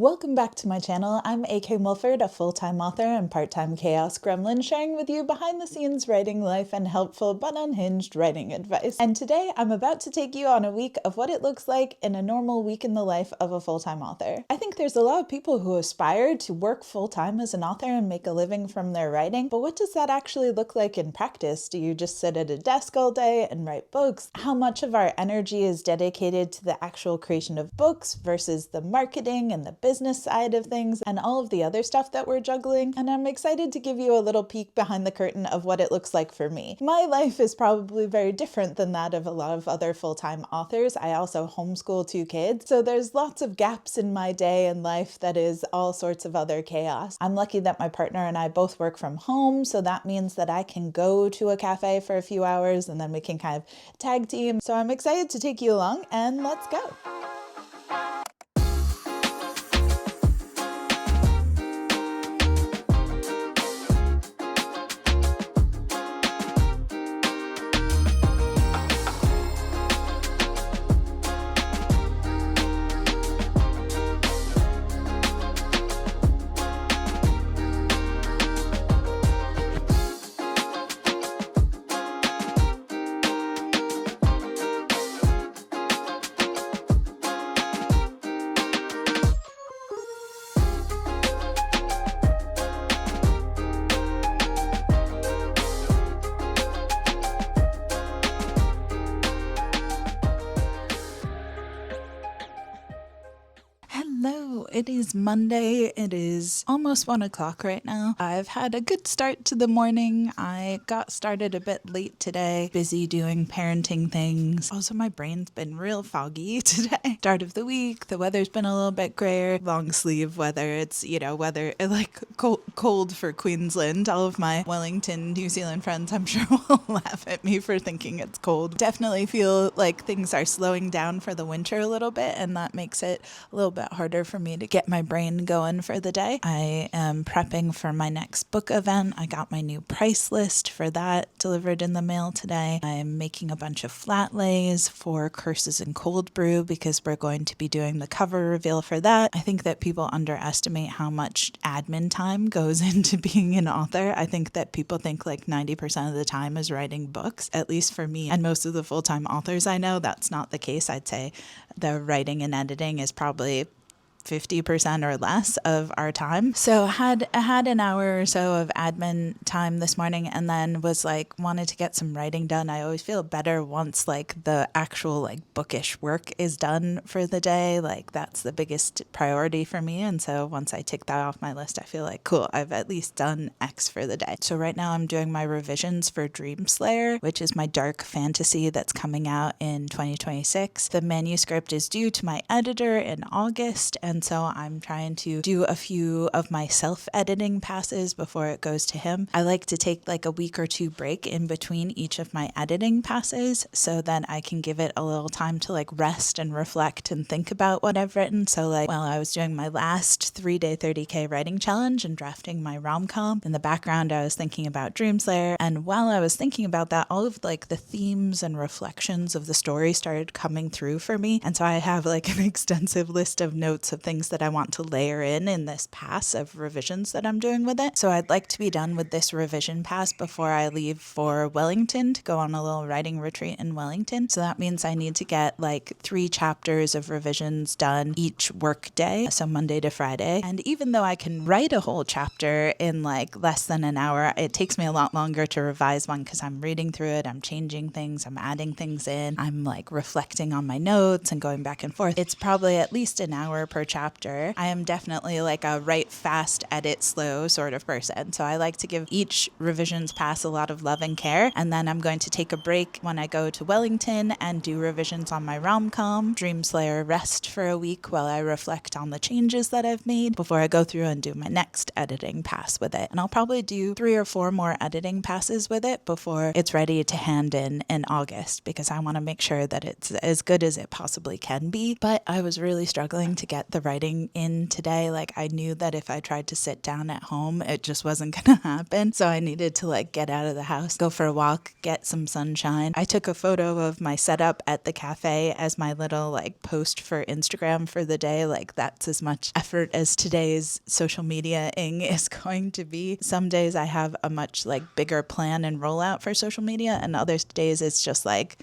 Welcome back to my channel. I'm AK Mulford, a full-time author and part-time chaos gremlin, sharing with you behind-the-scenes writing life and helpful but unhinged writing advice. And today I'm about to take you on a week of what it looks like in a normal week in the life of a full-time author. I think there's a lot of people who aspire to work full-time as an author and make a living from their writing, but what does that actually look like in practice? Do you just sit at a desk all day and write books? How much of our energy is dedicated to the actual creation of books versus the marketing and the business side of things and all of the other stuff that we're juggling? And I'm excited to give you a little peek behind the curtain of what it looks like for me. My life is probably very different than that of a lot of other full-time authors. I also homeschool 2 kids, so there's lots of gaps in my day and life that is all sorts of other chaos. I'm lucky that my partner and I both work from home, so that means that I can go to a cafe for a few hours and then we can kind of tag team. So I'm excited to take you along, and let's go. Hello, it is Monday. It is almost 1 o'clock right now. I've had a good start to the morning. I got started a bit late today, busy doing parenting things. Also, my brain's been real foggy today. Start of the week, the weather's been a little bit grayer, long sleeve weather. It's, weather like cold for Queensland. All of my Wellington, New Zealand friends, I'm sure will laugh at me for thinking it's cold. Definitely feel like things are slowing down for the winter a little bit, and that makes it a little bit harder for me to get my brain going for the day. I am prepping for my next book event. I got my new price list for that delivered in the mail today. I'm making a bunch of flat lays for Curses and Cold Brew because we're going to be doing the cover reveal for that. I think that people underestimate how much admin time goes into being an author. I think that people think like 90% of the time is writing books, at least for me and most of the full-time authors I know. That's not the case. I'd say the writing and editing is probably 50% or less of our time. So I had an hour or so of admin time this morning, and then was wanted to get some writing done. I always feel better once the actual bookish work is done for the day. That's the biggest priority for me. And so once I tick that off my list, I feel like, cool, I've at least done X for the day. So right now I'm doing my revisions for Dreamslayer, which is my dark fantasy that's coming out in 2026. The manuscript is due to my editor in August, and so I'm trying to do a few of my self-editing passes before it goes to him. I like to take a week or 2 break in between each of my editing passes so that I can give it a little time to rest and reflect and think about what I've written. So while I was doing my last 3-day 30K writing challenge and drafting my rom-com, in the background I was thinking about Dreamslayer, and while I was thinking about that, all of the themes and reflections of the story started coming through for me. And so I have an extensive list of notes of things that I want to layer in this pass of revisions that I'm doing with it. So I'd like to be done with this revision pass before I leave for Wellington to go on a little writing retreat in Wellington. So that means I need to get 3 chapters of revisions done each work day, so Monday to Friday. And even though I can write a whole chapter in less than an hour, it takes me a lot longer to revise one because I'm reading through it, I'm changing things, I'm adding things in, I'm reflecting on my notes and going back and forth. It's probably at least an hour per chapter. I am definitely a write fast, edit slow sort of person. So I like to give each revisions pass a lot of love and care. And then I'm going to take a break when I go to Wellington and do revisions on my rom-com, Dreamslayer, rest for a week while I reflect on the changes that I've made before I go through and do my next editing pass with it. And I'll probably do 3 or 4 more editing passes with it before it's ready to hand in August, because I want to make sure that it's as good as it possibly can be. But I was really struggling to get the writing in today. Like I knew that if I tried to sit down at home, it just wasn't going to happen. So I needed to like get out of the house, go for a walk, get some sunshine. I took a photo of my setup at the cafe as my little like post for Instagram for the day. Like that's as much effort as today's social media-ing is going to be. Some days I have a much like bigger plan and rollout for social media, and other days it's just like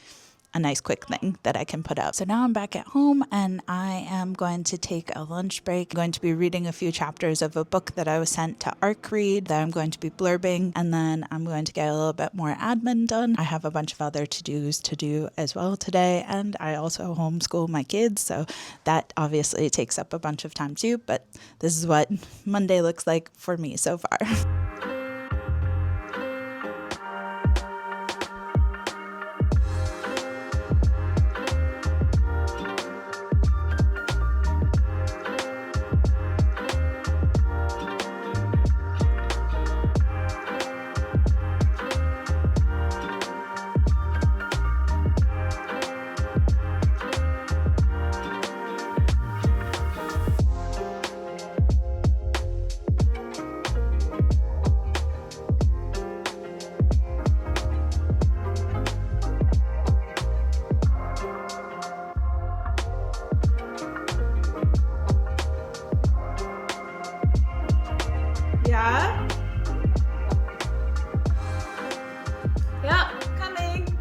a nice quick thing that I can put up. So now I'm back at home and I am going to take a lunch break. I'm going to be reading a few chapters of a book that I was sent to ARC read that I'm going to be blurbing, and then I'm going to get a little bit more admin done. I have a bunch of other to-dos to do as well today, and I also homeschool my kids, so that obviously takes up a bunch of time too, but this is what Monday looks like for me so far. Yeah? Yeah, coming.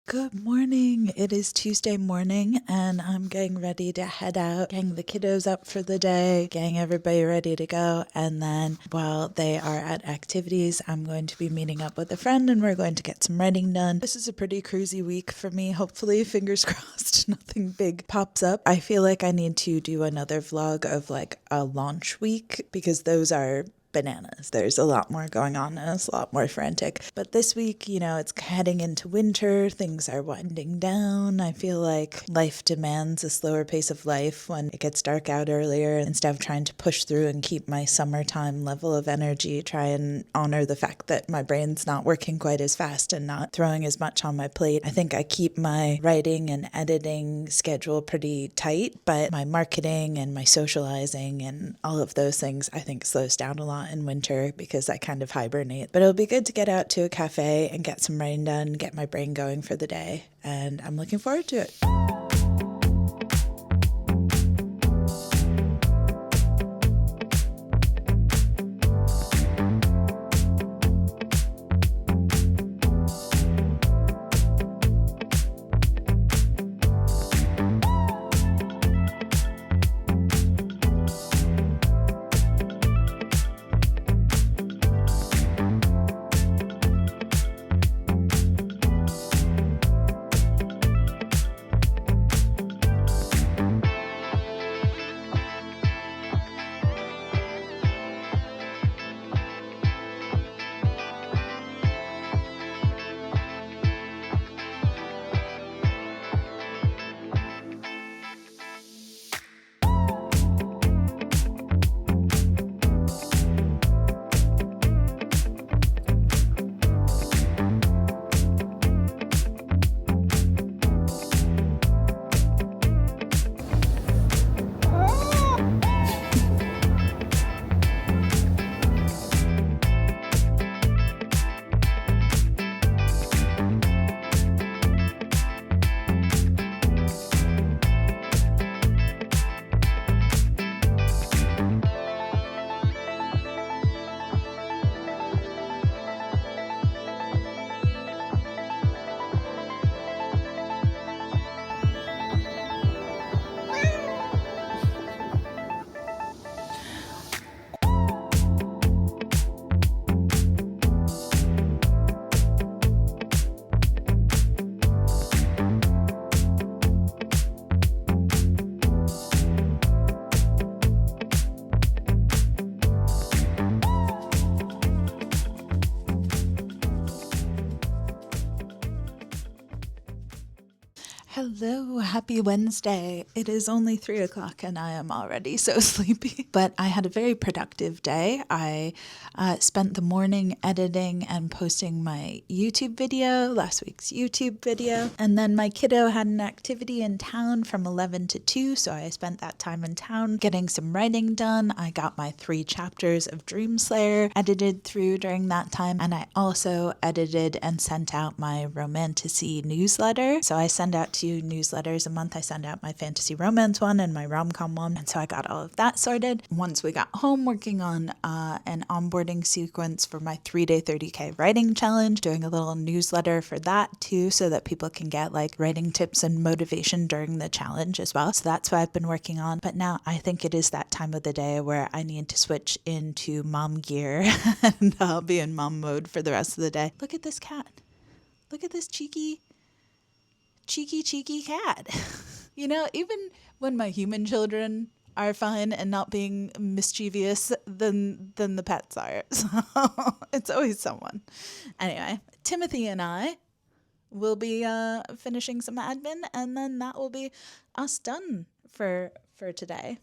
Good morning. It is Tuesday morning and I'm getting ready to head out, getting the kiddos up for the day, getting everybody ready to go. And then while they are at activities, I'm going to be meeting up with a friend and we're going to get some writing done. This is a pretty cruisy week for me. Hopefully, fingers crossed, nothing big pops up. I feel like I need to do another vlog of like a launch week because those are bananas. There's a lot more going on and it's a lot more frantic. But this week, it's heading into winter. Things are winding down. I feel like life demands a slower pace of life when it gets dark out earlier. Instead of trying to push through and keep my summertime level of energy, try and honor the fact that my brain's not working quite as fast and not throwing as much on my plate. I think I keep my writing and editing schedule pretty tight, but my marketing and my socializing and all of those things I think slows down a lot in winter because I kind of hibernate. But it'll be good to get out to a cafe and get some writing done, get my brain going for the day, and I'm looking forward to it. Hello, happy Wednesday. It is only 3 o'clock and I am already so sleepy. But I had a very productive day. I spent the morning editing and posting my YouTube video, last week's YouTube video. And then my kiddo had an activity in town from 11 to 2, so I spent that time in town getting some writing done. I got my 3 chapters of Dreamslayer edited through during that time. And I also edited and sent out my Romantasy newsletter. So I send out 2 newsletters a month. I send out my fantasy romance one and my rom-com one. And so I got all of that sorted. Once we got home, working on an onboarding sequence for my 3-day 30K writing challenge, doing a little newsletter for that too, so that people can get like writing tips and motivation during the challenge as well. So that's what I've been working on. But now I think it is that time of the day where I need to switch into mom gear and I'll be in mom mode for the rest of the day. Look at this cat. Look at this cheeky cat. You know, even when my human children are fine and not being mischievous, then the pets are. So it's always someone. Anyway, Timothy and I will be finishing some admin, and then that will be us done for today.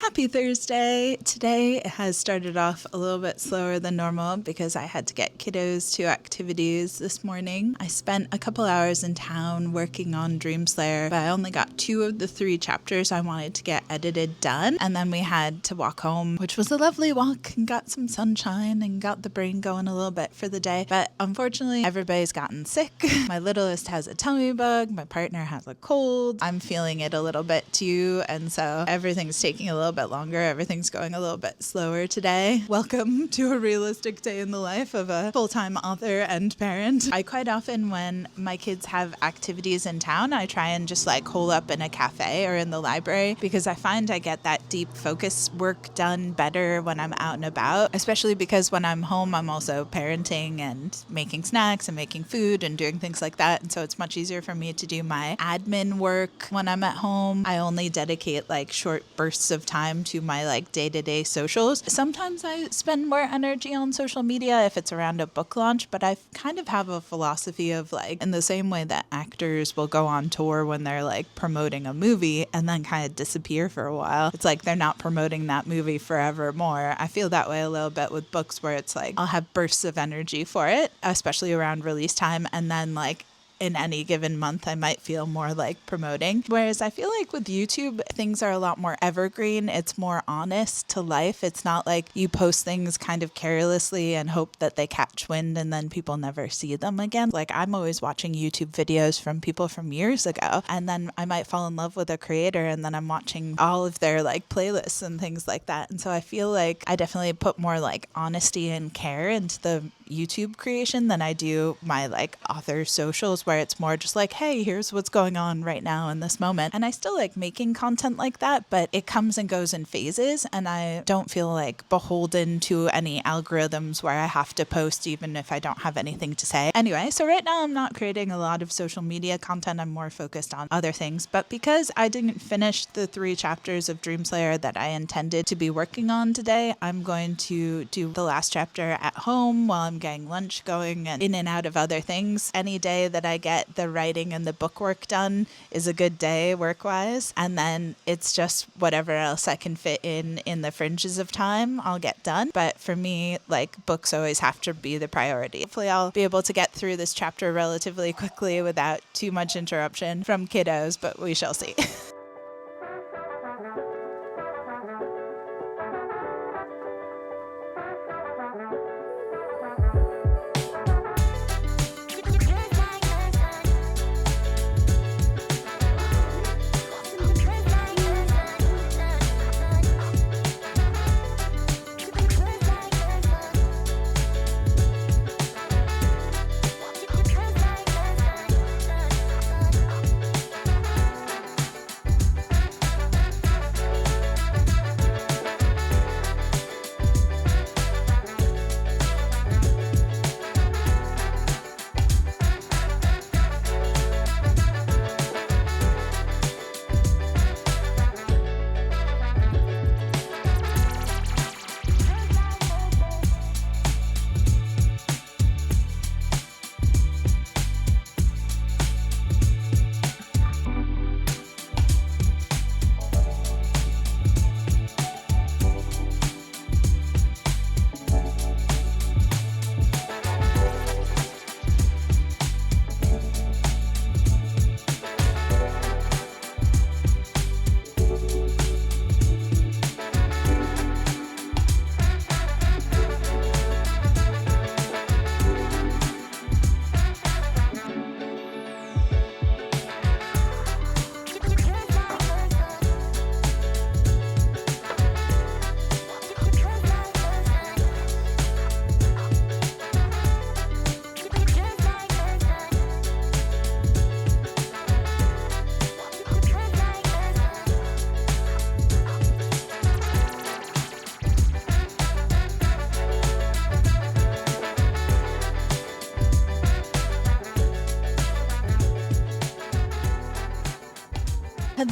Happy Thursday. Today has started off a little bit slower than normal because I had to get kiddos to activities this morning. I spent a couple hours in town working on Dreamslayer, but I only got 2 of the 3 chapters I wanted to get edited done. And then we had to walk home, which was a lovely walk, and got some sunshine and got the brain going a little bit for the day. But unfortunately, everybody's gotten sick. My littlest has a tummy bug. My partner has a cold. I'm feeling it a little bit too. And so everything's taking a little bit longer. Everything's going a little bit slower today. Welcome to a realistic day in the life of a full-time author and parent. I quite often, when my kids have activities in town, I try and just like hole up in a cafe or in the library, because I find I get that deep focus work done better when I'm out and about, especially because when I'm home, I'm also parenting and making snacks and making food and doing things like that. And so it's much easier for me to do my admin work when I'm at home. I only dedicate like short bursts of time to my like day-to-day socials. Sometimes I spend more energy on social media if it's around a book launch, but I kind of have a philosophy of like, in the same way that actors will go on tour when they're like promoting a movie and then kind of disappear for a while. It's like they're not promoting that movie forevermore. I feel that way a little bit with books, where it's like I'll have bursts of energy for it, especially around release time, and then like in any given month, I might feel more like promoting. Whereas I feel like with YouTube, things are a lot more evergreen. It's more honest to life. It's not like you post things kind of carelessly and hope that they catch wind and then people never see them again. Like, I'm always watching YouTube videos from people from years ago, and then I might fall in love with a creator and then I'm watching all of their like playlists and things like that. And so I feel like I definitely put more like honesty and care into the YouTube creation than I do my like author socials, where it's more just like, hey, here's what's going on right now in this moment. And I still like making content like that, but it comes and goes in phases, and I don't feel like beholden to any algorithms where I have to post even if I don't have anything to say. Anyway, so right now I'm not creating a lot of social media content. I'm more focused on other things. But because I didn't finish the 3 chapters of Dreamslayer that I intended to be working on today, I'm going to do the last chapter at home while I'm getting lunch going and in and out of other things. Any day that I get the writing and the book work done is a good day work-wise. And then it's just whatever else I can fit in the fringes of time, I'll get done. But for me, like, books always have to be the priority. Hopefully I'll be able to get through this chapter relatively quickly without too much interruption from kiddos, but we shall see.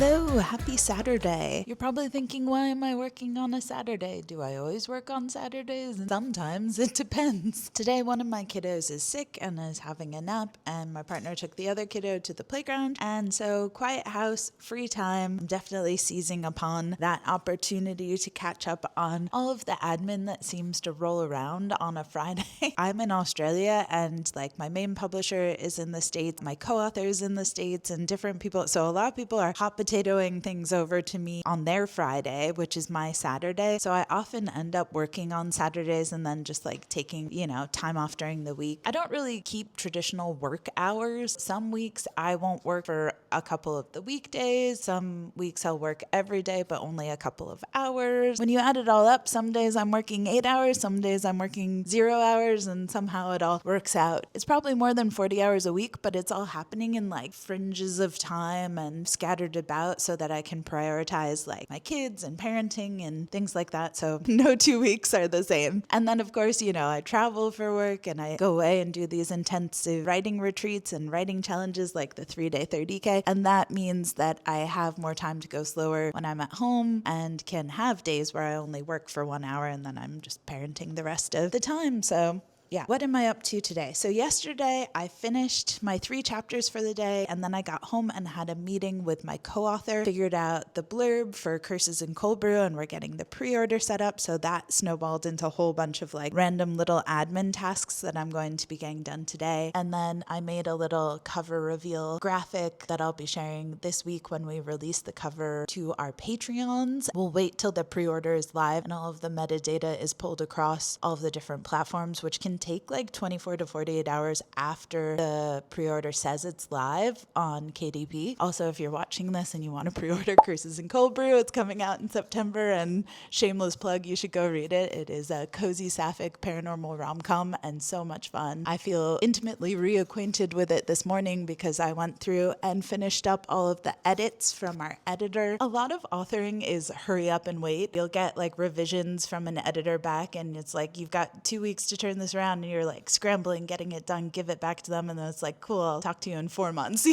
Hello, happy Saturday. You're probably thinking, why am I working on a Saturday? Do I always work on Saturdays? Sometimes it depends. Today, one of my kiddos is sick and is having a nap, and my partner took the other kiddo to the playground. And so, quiet house, free time. I'm definitely seizing upon that opportunity to catch up on all of the admin that seems to roll around on a Friday. I'm in Australia, and like my main publisher is in the States, my co-author is in the States, and different people. So a lot of people are hot potatoing things over to me on their Friday, which is my Saturday. So I often end up working on Saturdays and then just like taking, time off during the week. I don't really keep traditional work hours. Some weeks I won't work for a couple of the weekdays. Some weeks I'll work every day, but only a couple of hours. When you add it all up, some days I'm working 8 hours, some days I'm working 0 hours, and somehow it all works out. It's probably more than 40 hours a week, but it's all happening in like fringes of time and scattered about so that I can prioritize like my kids and parenting and things like that. So no 2 weeks are the same. And then of course, I travel for work and I go away and do these intensive writing retreats and writing challenges like the 3-day 30K. And that means that I have more time to go slower when I'm at home and can have days where I only work for 1 hour and then I'm just parenting the rest of the time. So yeah, what am I up to today? So yesterday I finished my 3 chapters for the day, and then I got home and had a meeting with my co-author, figured out the blurb for Curses in Cold Brew, and we're getting the pre-order set up. So that snowballed into a whole bunch of like random little admin tasks that I'm going to be getting done today. And then I made a little cover reveal graphic that I'll be sharing this week when we release the cover to our Patreons. We'll wait till the pre-order is live and all of the metadata is pulled across all of the different platforms, which can take like 24 to 48 hours after the pre-order says it's live on KDP. Also, if you're watching this and you want to pre-order Curses in Cold Brew, it's coming out in September, and shameless plug, you should go read it. It is a cozy sapphic paranormal rom-com and so much fun. I feel intimately reacquainted with it this morning because I went through and finished up all of the edits from our editor. A lot of authoring is hurry up and wait. You'll get like revisions from an editor back and it's like, you've got 2 weeks to turn this around, and you're like scrambling, getting it done, give it back to them, and then it's like, cool, I'll talk to you in 4 months,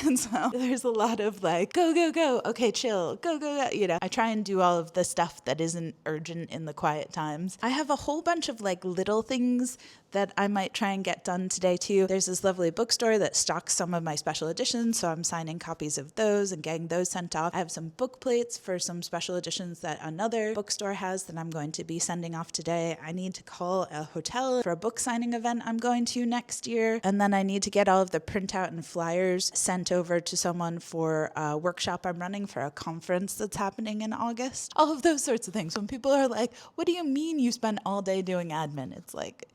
And so there's a lot of like, go, go, go, okay, chill, go, go, go, I try and do all of the stuff that isn't urgent in the quiet times. I have a whole bunch of like little things that I might try and get done today too. There's this lovely bookstore that stocks some of my special editions, so I'm signing copies of those and getting those sent off. I have some book plates for some special editions that another bookstore has that I'm going to be sending off today. I need to call a hotel for a book signing event I'm going to next year, and then I need to get all of the printout and flyers sent over to someone for a workshop I'm running for a conference that's happening in August. All of those sorts of things. When people are like, what do you mean you spend all day doing admin? It's like,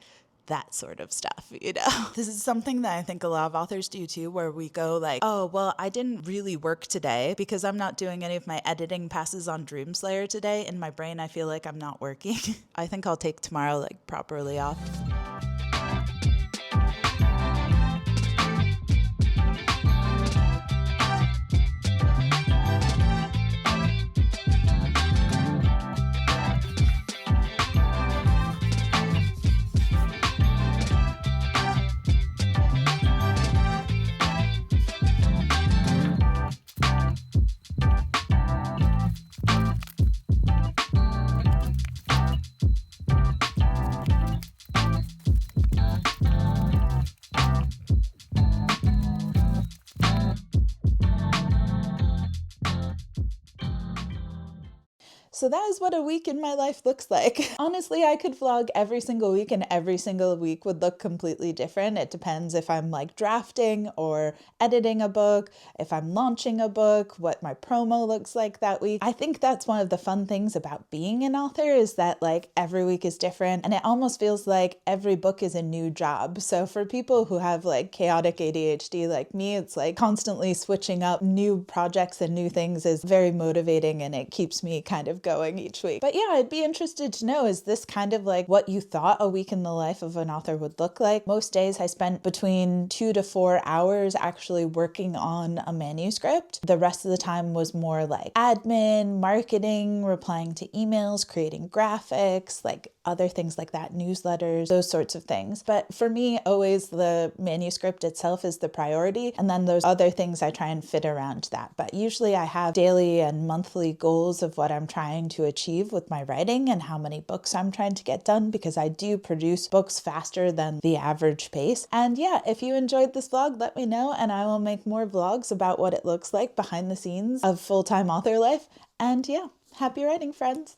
that sort of stuff, This is something that I think a lot of authors do too, where we go like, oh, well, I didn't really work today because I'm not doing any of my editing passes on Dreamslayer today. In my brain, I feel like I'm not working. I think I'll take tomorrow like properly off. So that is what a week in my life looks like. Honestly, I could vlog every single week and every single week would look completely different. It depends if I'm like drafting or editing a book, if I'm launching a book, what my promo looks like that week. I think that's one of the fun things about being an author is that like every week is different and it almost feels like every book is a new job. So for people who have like chaotic ADHD like me, it's like constantly switching up new projects and new things is very motivating and it keeps me kind of going each week. But yeah, I'd be interested to know, is this kind of like what you thought a week in the life of an author would look like? Most days I spent between 2 to 4 hours actually working on a manuscript. The rest of the time was more like admin, marketing, replying to emails, creating graphics, like other things like that, newsletters, those sorts of things. But for me, always the manuscript itself is the priority. And then those other things I try and fit around that. But usually I have daily and monthly goals of what I'm trying to achieve with my writing and how many books I'm trying to get done, because I do produce books faster than the average pace. And yeah, if you enjoyed this vlog, let me know, and I will make more vlogs about what it looks like behind the scenes of full-time author life. And yeah, happy writing, friends.